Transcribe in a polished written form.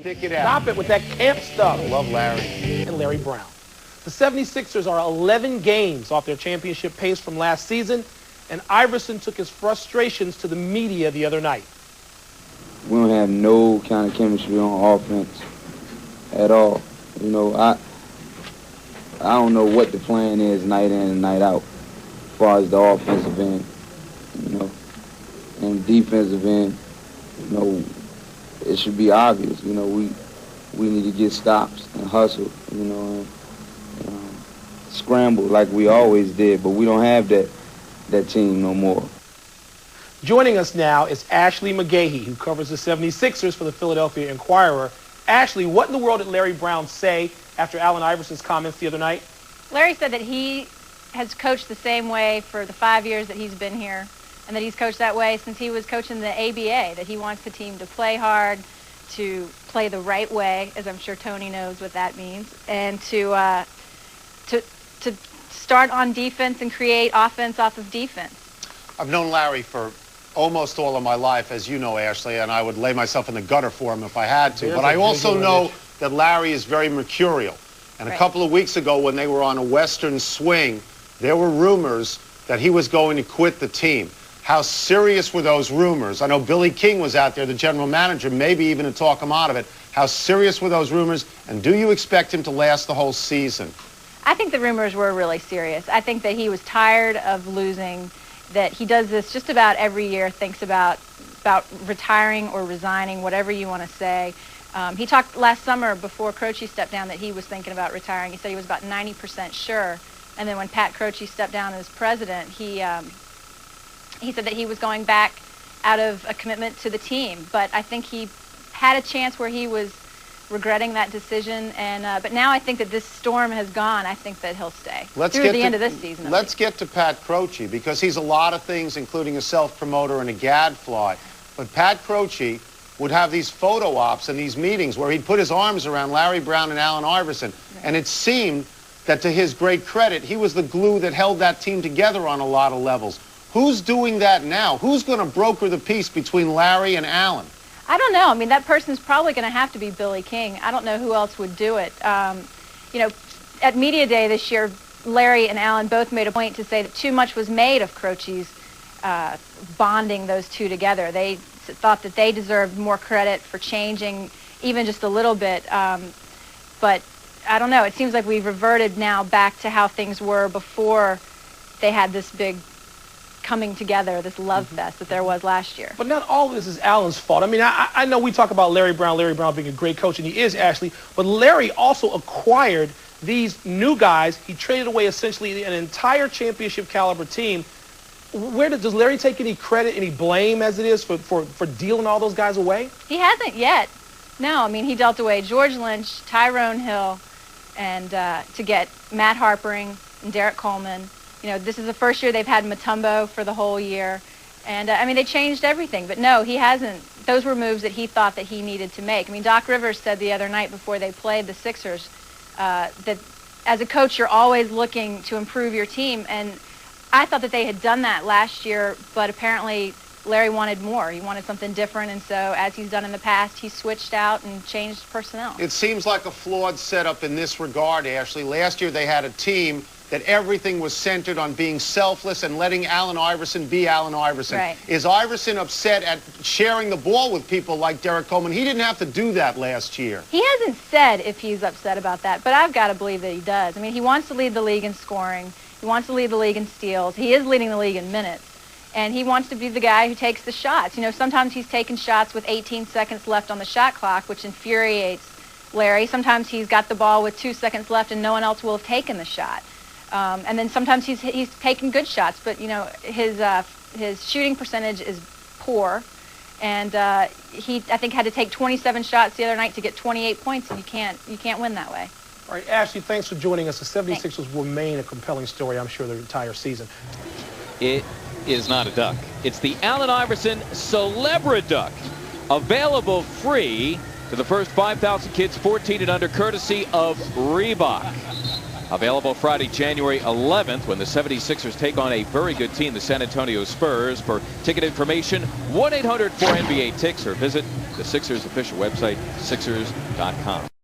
Stick it out. Stop it with that camp stuff. I love Larry. And Larry Brown. The 76ers are 11 games off their championship pace from last season, and Iverson took his frustrations to the media the other night. We don't have no kind of chemistry on offense at all. You know, I don't know what the plan is night in and night out as far as the offensive end, you know. And defensive end, you know, it should be obvious. You know, we need to get stops and hustle, you know, and scramble like we always did, but we don't have that team no more. Joining us now is Ashley McGahee, who covers the 76ers for the Philadelphia Inquirer. Ashley, what in the world did Larry Brown say after Allen Iverson's comments the other night? Larry said that he has coached the same way for the 5 years that he's been here, and that he's coached that way since he was coaching the ABA, that he wants the team to play hard, to play the right way, as I'm sure Tony knows what that means, and to start on defense and create offense off of defense. I've known Larry for almost all of my life, as you know, Ashley, and I would lay myself in the gutter for him if I had to. But I also know that Larry is very mercurial. And a couple of weeks ago, when they were on a Western swing, there were rumors that he was going to quit the team. How serious were those rumors? I know Billy King was out there, the general manager, maybe even to talk him out of it. How serious were those rumors? And do you expect him to last the whole season? I think the rumors were really serious. I think that he was tired of losing, that he does this just about every year, thinks about retiring or resigning, whatever you want to say. He talked last summer before Croce stepped down that he was thinking about retiring. He said he was about 90% sure. And then when Pat Croce stepped down as president, he said that he was going back out of a commitment to the team. But I think he had a chance where he was regretting that decision. And but now I think that this storm has gone. I think that he'll stay through the end of this season. Let's get to Pat Croce, because he's a lot of things, including a self-promoter and a gadfly. But Pat Croce would have these photo ops and these meetings where he'd put his arms around Larry Brown and Allen Iverson. Right. And it seemed that, to his great credit, he was the glue that held that team together on a lot of levels. Who's doing that now? Who's going to broker the peace between Larry and Allen? I don't know. I mean, that person's probably going to have to be Billy King. I don't know who else would do it. You know, at Media Day this year, Larry and Allen both made a point to say that too much was made of Croce's bonding those two together. They thought that they deserved more credit for changing even just a little bit. But I don't know. It seems like we've reverted now back to how things were before they had this big coming together, this love fest that there was last year. But not all of this is Allen's fault. I mean, I know we talk about Larry Brown being a great coach, and he is, Ashley, but Larry also acquired these new guys. He traded away essentially an entire championship caliber team. Does Larry take any credit, any blame as it is for dealing all those guys away? He hasn't yet. No, I mean, he dealt away George Lynch, Tyrone Hill, and to get Matt Harpering and Derek Coleman. You know, this is the first year they've had Mutombo for the whole year. And, I mean, they changed everything. But, no, he hasn't. Those were moves that he thought that he needed to make. I mean, Doc Rivers said the other night before they played the Sixers that as a coach, you're always looking to improve your team. And I thought that they had done that last year, but apparently Larry wanted more. He wanted something different, and so as he's done in the past, he switched out and changed personnel. It seems like a flawed setup in this regard, Ashley. Last year they had a team that everything was centered on being selfless and letting Allen Iverson be Allen Iverson. Right. Is Iverson upset at sharing the ball with people like Derek Coleman? He didn't have to do that last year. He hasn't said if he's upset about that, but I've got to believe that he does. I mean, he wants to lead the league in scoring. He wants to lead the league in steals. He is leading the league in minutes. And he wants to be the guy who takes the shots. You know, sometimes he's taking shots with 18 seconds left on the shot clock, which infuriates Larry. Sometimes he's got the ball with 2 seconds left and no one else will have taken the shot. And then sometimes he's taking good shots, but, you know, his shooting percentage is poor. And he, I think, had to take 27 shots the other night to get 28 points, and you can't win that way. All right, Ashley, thanks for joining us. The 76ers will remain a compelling story, I'm sure, the entire season. It is not a duck. It's the Allen Iverson Celebra-Duck, available free to the first 5,000 kids 14 and under, courtesy of Reebok. Available Friday, January 11th, when the 76ers take on a very good team, the San Antonio Spurs. For ticket information, 1-800-4NBA-TICKS, or visit the Sixers official website, Sixers.com.